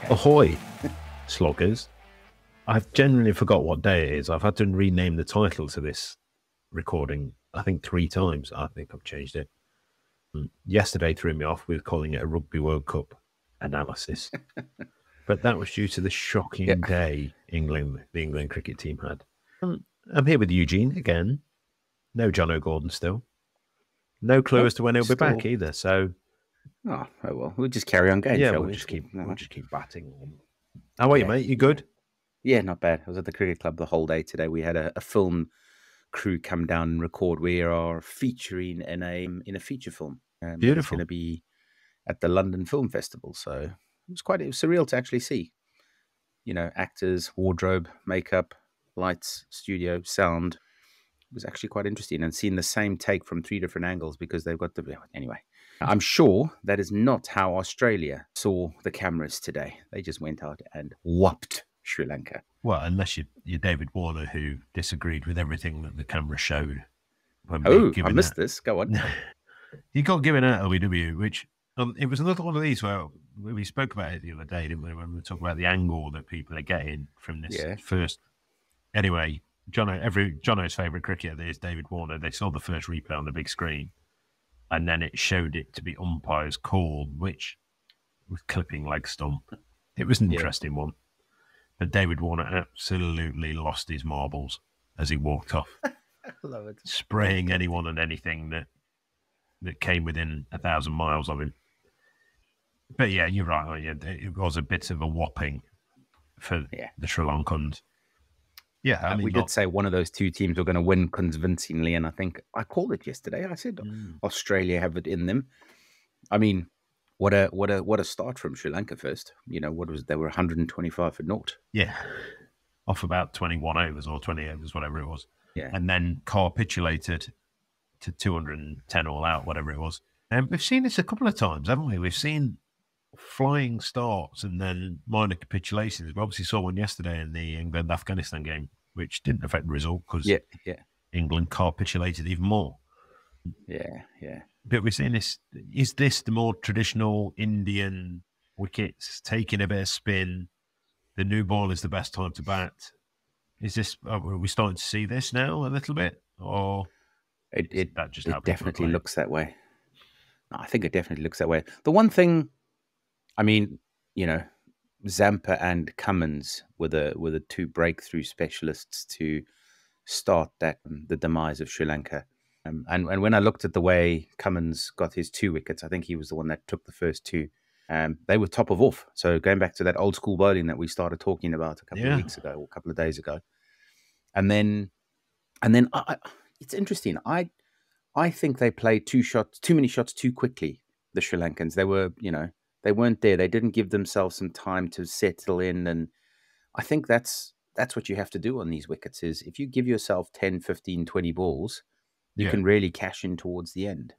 Ahoy, sloggers. I've genuinely forgot what day it is. I've had to rename the title to this recording, I think 3 times. I think I've changed it. Yesterday threw me off with calling it a Rugby World Cup analysis. But that was due to the shocking day the England cricket team had. I'm here with Eugene again. No John O'Gordon still. No clue as to when he'll be back either. So, oh well, we'll just carry on going. Yeah, shall we'll we? just keep batting on. How are you, mate? You good? Yeah, not bad. I was at the cricket club the whole day today. We had a film crew come down and record. We are featuring in a feature film. Beautiful. It's going to be at the London Film Festival. So it was surreal to actually see. You know, actors, wardrobe, makeup, lights, studio, sound. It was actually quite interesting, and seeing the same take from 3 different angles because they've got anyway. I'm sure that is not how Australia saw the cameras today. They just went out and whopped Sri Lanka. Well, unless you're David Warner, who disagreed with everything that the camera showed. I missed this. Go on. He got given out LBW, which it was another one of these where we spoke about it the other day, didn't we? When we were talking about the angle that people are getting from this first. Anyway, Jono's favourite cricketer is David Warner. They saw the first replay on the big screen, and then it showed it to be umpire's call, which was clipping leg stump. It was an interesting one. But David Warner absolutely lost his marbles as he walked off. I love it. Spraying anyone and anything that came within 1,000 miles of him. But yeah, you're right. It was a bit of a whopping for the Sri Lankans. Yeah, I mean, we did say one of those 2 teams were going to win convincingly, and I think I called it yesterday. I said Australia have it in them. I mean, what a start from Sri Lanka first. You know, they were 125 for naught. Yeah, off about 21 overs or 20 overs, whatever it was. Yeah, and then capitulated to 210 all out, whatever it was. And we've seen this a couple of times, haven't we? We've seen flying starts and then minor capitulations. We obviously saw one yesterday in the England-Afghanistan game, which didn't affect the result because England capitulated even more. Yeah. But we're seeing this. Is this the more traditional Indian wickets taking a bit of spin? The new ball is the best time to bat. Is this? Are we starting to see this now a little bit, or it definitely looks that way? I think it definitely looks that way. The one thing, I mean, you know, Zampa and Cummins were the 2 breakthrough specialists to start the demise of Sri Lanka. And when I looked at the way Cummins got his 2 wickets, I think he was the one that took the first 2. They were top of off. So going back to that old school bowling that we started talking about a couple of weeks ago or a couple of days ago, and then it's interesting. I think they played too many shots too quickly. The Sri Lankans, they weren't there. They didn't give themselves some time to settle in, and I think that's what you have to do on these wickets. Is if you give yourself 10, 15, 20 balls, you can really cash in towards the end.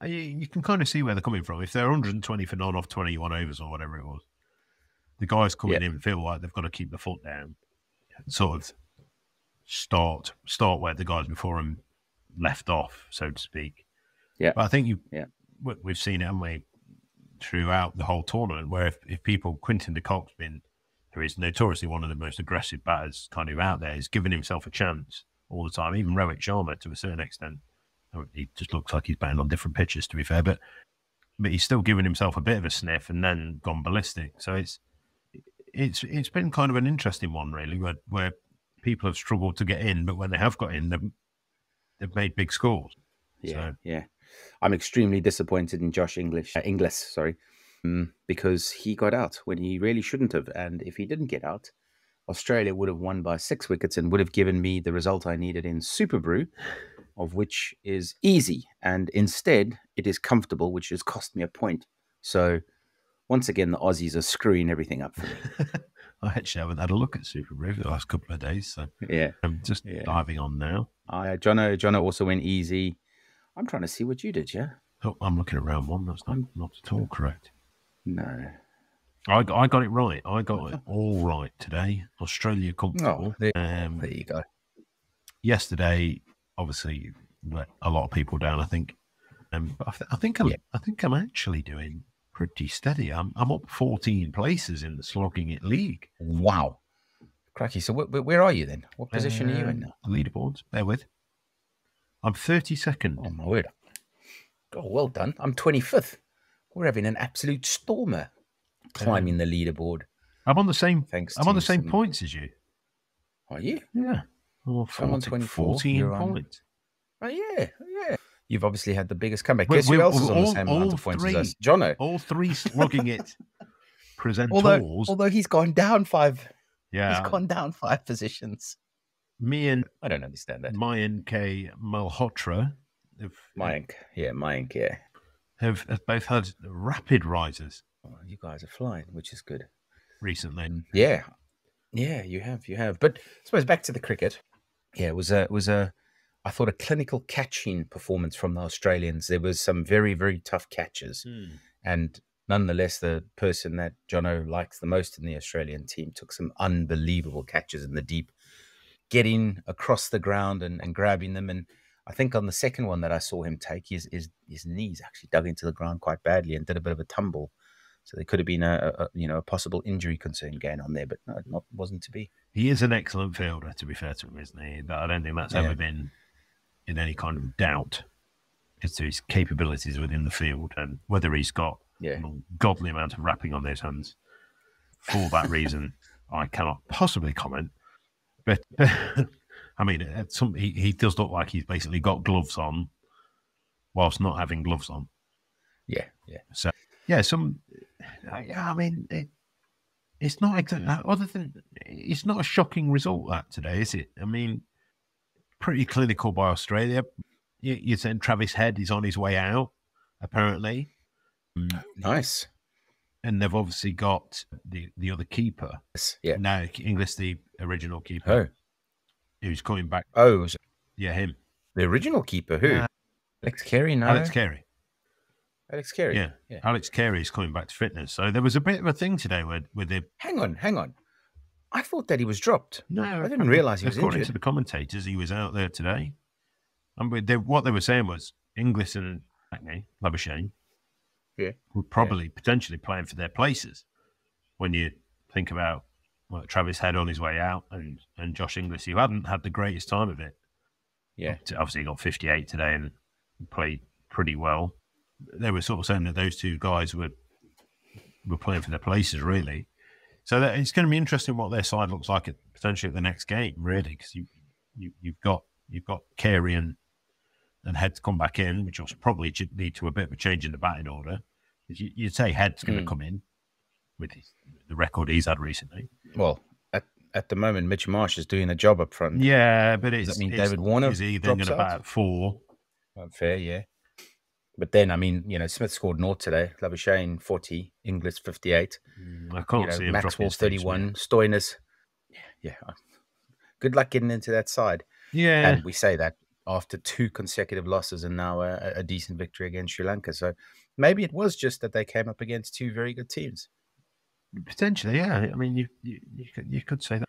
You can kind of see where they're coming from. If they're 120 for none off 21 overs or whatever it was, the guys coming in feel like they've got to keep the foot down, sort of start where the guys before them left off, so to speak. Yeah, but I think we've seen it, haven't we, throughout the whole tournament, where if people, Quinton de Kock's been, who is notoriously one of the most aggressive batters kind of out there, is giving himself a chance all the time. Even Rohit Sharma, to a certain extent, he just looks like he's batting on different pitches, to be fair, but he's still giving himself a bit of a sniff and then gone ballistic. So it's been kind of an interesting one, really, where people have struggled to get in, but when they have got in, they've made big scores. Yeah. I'm extremely disappointed in Josh Inglis, because he got out when he really shouldn't have. And if he didn't get out, Australia would have won by 6 wickets and would have given me the result I needed in Super Brew, of which is easy. And instead, it is comfortable, which has cost me a point. So once again, the Aussies are screwing everything up for me. I actually haven't had a look at Super Brew the last couple of days, so I'm just diving on now. Jono also went easy. I'm trying to see what you did, yeah? Oh, I'm looking at round 1. That's not at all correct. No. I got it right. I got it all right today. Australia comfortable. There you go. Yesterday, obviously, let a lot of people down, I think. But I think I'm actually doing pretty steady. I'm up 14 places in the Slogging It League. Wow. Cracky. So where are you then? What position are you in now? The leaderboards. Bear with. I'm 32nd. Oh, my word. Oh, well done. I'm 25th. We're having an absolute stormer climbing the leaderboard. I'm on the same. I'm on the same points as you. Are you? Yeah. Oh, I'm on 24. 14 points. Oh, yeah. You've obviously had the biggest comeback. Guess who else is on the same amount of points as us? Jono. All three Slogging It presenters. Although he's gone down 5. Yeah. He's gone down 5 positions. Me and I don't understand that. Mayank Malhotra Mayank, yeah. Have both had rapid rises. Oh, you guys are flying, which is good. Recently. Yeah, you have. But I suppose back to the cricket. Yeah, it was I thought a clinical catching performance from the Australians. There was some very, very tough catches. And nonetheless, the person that Jono likes the most in the Australian team took some unbelievable catches in the deep, getting across the ground and grabbing them. And I think on the second one that I saw him take, his knees actually dug into the ground quite badly and did a bit of a tumble. So there could have been a possible injury concern going on there, but no, it wasn't to be. He is an excellent fielder, to be fair to him, isn't he? I don't think that's ever been in any kind of doubt as to his capabilities within the field and whether he's got a godly amount of wrapping on his hands. For that reason, I cannot possibly comment. But I mean, he does look like he's basically got gloves on whilst not having gloves on. Yeah. So, I mean, it's not exactly, other than, it's not a shocking result that today, is it? I mean, pretty clinical by Australia. You're saying Travis Head is on his way out, apparently. Nice. And they've obviously got the other keeper. Yeah. Now, English, the original keeper. Who's coming back. Oh, yeah, him. The original keeper, who? Alex Carey, no? Alex Carey. Yeah. Alex Carey is coming back to fitness. So there was a bit of a thing today with the... Hang on. I thought that he was dropped. No. I didn't realise he was injured. According to the commentators, he was out there today. And what they were saying was Inglis and Labuschagne were probably potentially playing for their places when you think about Travis Head on his way out and Josh Inglis, who hadn't had the greatest time of it. Yeah. Obviously, he got 58 today and played pretty well. They were sort of saying that those two guys were playing for their places, really. So it's going to be interesting what their side looks like potentially at the next game, really, because you've got Carey and Head to come back in, which will probably lead to a bit of a change in the batting order. You'd say Head's going to come in with the record he's had recently. Well, at the moment, Mitch Marsh is doing a job up front. Yeah, but does that mean David Warner is he then going to bat 4? Fair, yeah. But then, I mean, Smith scored 0 today. Labuschagne 40, Inglis 58. I can't see him. Maxwell's 31. Stoinis, yeah. Good luck getting into that side. Yeah, and we say that after 2 consecutive losses and now a decent victory against Sri Lanka. So maybe it was just that they came up against 2 very good teams. Potentially, yeah. I mean, you could say that.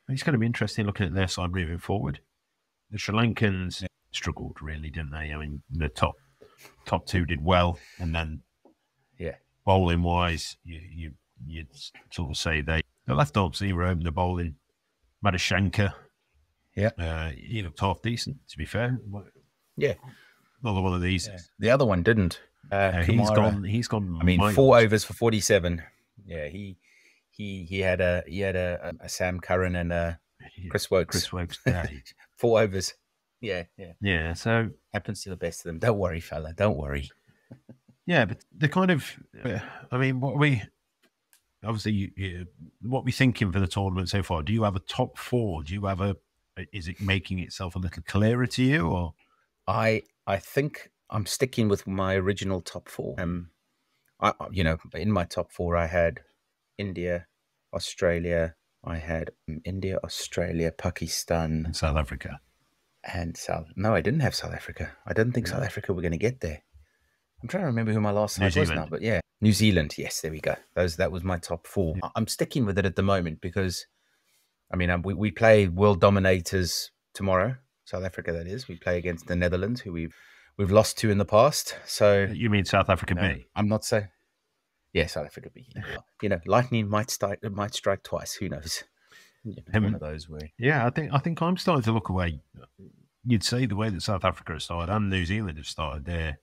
It's going to be interesting looking at their side moving forward. The Sri Lankans struggled, really, didn't they? I mean, the top 2 did well, and then bowling wise, you'd sort of say the left arm seamer opened the bowling. Madhushanka, he looked half decent, to be fair. Yeah, another one of these. Yeah. The other one didn't. He's gone. I mean, 4 overs for 47. Yeah, he had a Sam Curran and a Chris Wokes. 4 overs. Yeah. So happens to the best of them. Don't worry, fella. Don't worry. Yeah, but the kind of, I mean, what we thinking for the tournament so far? Do you have a top 4? Do you have is it making itself a little clearer to you, or? I think I'm sticking with my original top 4. In my top 4, I had India, Australia. I had India, Australia, Pakistan, and South Africa. No, I didn't have South Africa. I didn't think South Africa were going to get there. I'm trying to remember who my last side was now, but yeah, New Zealand. Yes, there we go. That was my top 4. Yeah. I'm sticking with it at the moment because, I mean, we play world dominators tomorrow. South Africa, that is. We play against the Netherlands, who we've lost to in the past. So you mean South Africa B? I'm not saying. Yeah, South Africa beat. You know, lightning might strike twice. Who knows? One of those where. Yeah, I think I'm starting to look away. You'd say the way that South Africa has started and New Zealand have started there.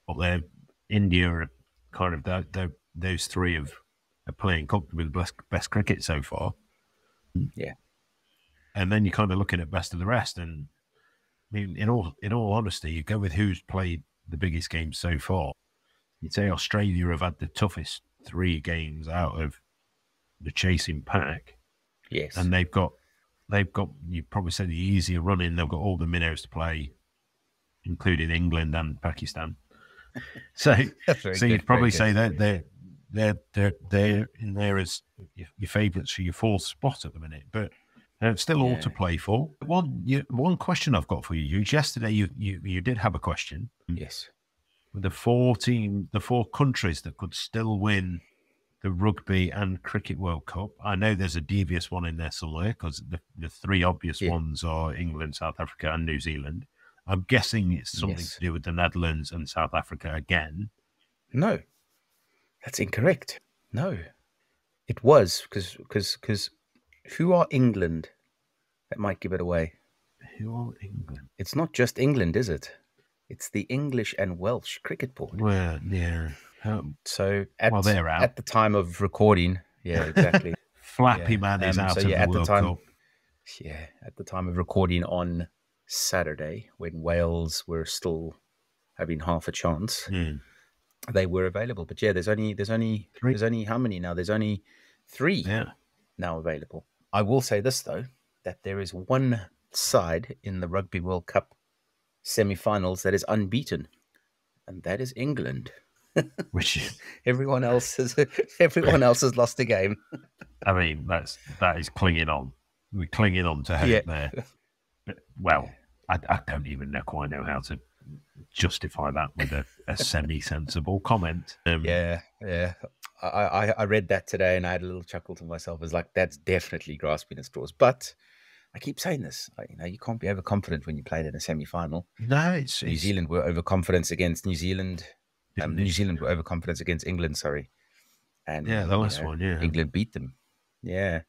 Well, India are kind of those three are playing comfortably the best cricket so far. Yeah, and then you're kind of looking at best of the rest. And I mean, in all honesty, you go with who's played the biggest games so far. You'd say Australia have had the toughest 3 games out of the chasing pack. Yes, and they've got you probably said the easier running. They've got all the minnows to play, including England and Pakistan. So you'd probably say that they're in there as your favourites for your 4th spot at the minute, but still all to play for. One question I've got for you. Yesterday you did have a question. Yes, with the 4 countries that could still win the Rugby and Cricket World Cup. I know there's a devious one in there somewhere because the 3 obvious ones are England, South Africa, and New Zealand. I'm guessing it's something to do with the Netherlands and South Africa again. No, that's incorrect. No, it was because who are England? That might give it away. Who are England? It's not just England, is it? It's the English and Welsh cricket board. Well, yeah. So they're out at the time of recording. Yeah, exactly. Flappy Man is out of the World Cup. Yeah, at the time of recording on Saturday, when Wales were still having half a chance, they were available. But yeah, there's only 3. There's only how many now? There's only 3 now available. I will say this though, that there is one side in the Rugby World Cup semi-finals that is unbeaten, and that is England. Which everyone else has lost a game. I mean, that is clinging on. We're clinging on to hope there. But, well, I don't even quite know how to justify that with a semi-sensible comment. Yeah. I read that today and I had a little chuckle to myself. I was like, that's definitely grasping at straws. But I keep saying this, you can't be overconfident when you played in a semi-final. No, New Zealand were overconfident against New Zealand. New Zealand were overconfident against England, sorry. And the last one, England beat them. Yeah.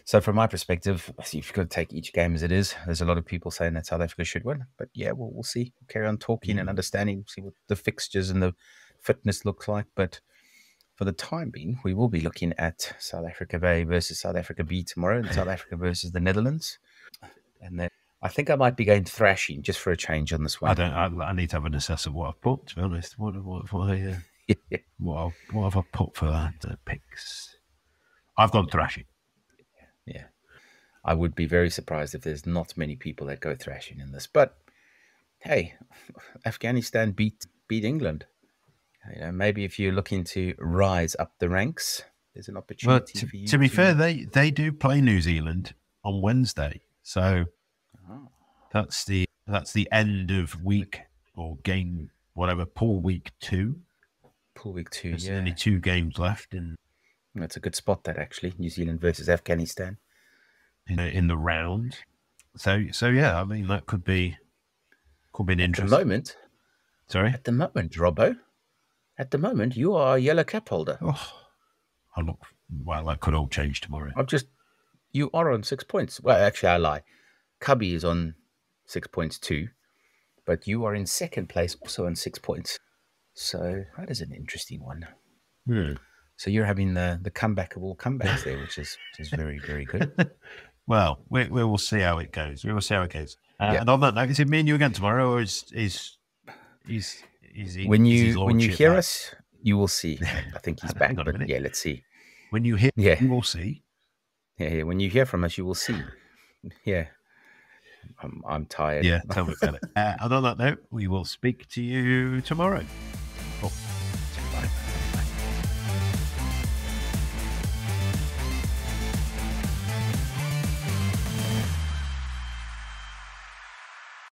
So from my perspective, you've got to take each game as it is. There's a lot of people saying that South Africa should win. But yeah, we'll see. We'll carry on talking and understanding, see what the fixtures and the fitness look like. But for the time being, we will be looking at South Africa versus South Africa B tomorrow and South Africa versus the Netherlands. And then I think I might be going thrashing just for a change on this one. I need to have an assess of what I've put, to be honest. What have I put for that picks? I've gone thrashing. Yeah. I would be very surprised if there's not many people that go thrashing in this. But hey, Afghanistan beat England. Maybe if you're looking to rise up the ranks, there's an opportunity for you. To be fair, they do play New Zealand on Wednesday. So that's the end of week or game, whatever, pool week 2. Pool week 2, There's only 2 games left. And that's a good spot, that actually, New Zealand versus Afghanistan. In the round. So yeah, I mean, that could be an interesting. At the moment. Sorry? At the moment, Robbo. At the moment, you are a yellow cap holder. Well, that could all change tomorrow. You are on 6 points. Well, actually, I lie. Cubby is on 6 points too, but you are in second place, also on 6 points. So that is an interesting one. So you're having the comeback of all comebacks there, which is very, very good. Well, we will see how it goes. And on that note, is it me and you again tomorrow, or is he? When you hear us, you will see. I think he's back. But yeah, let's see. When you hear, you will see. Yeah. When you hear from us, you will see. Yeah. I'm tired. Yeah, tell me about it. And on that note, we will speak to you tomorrow.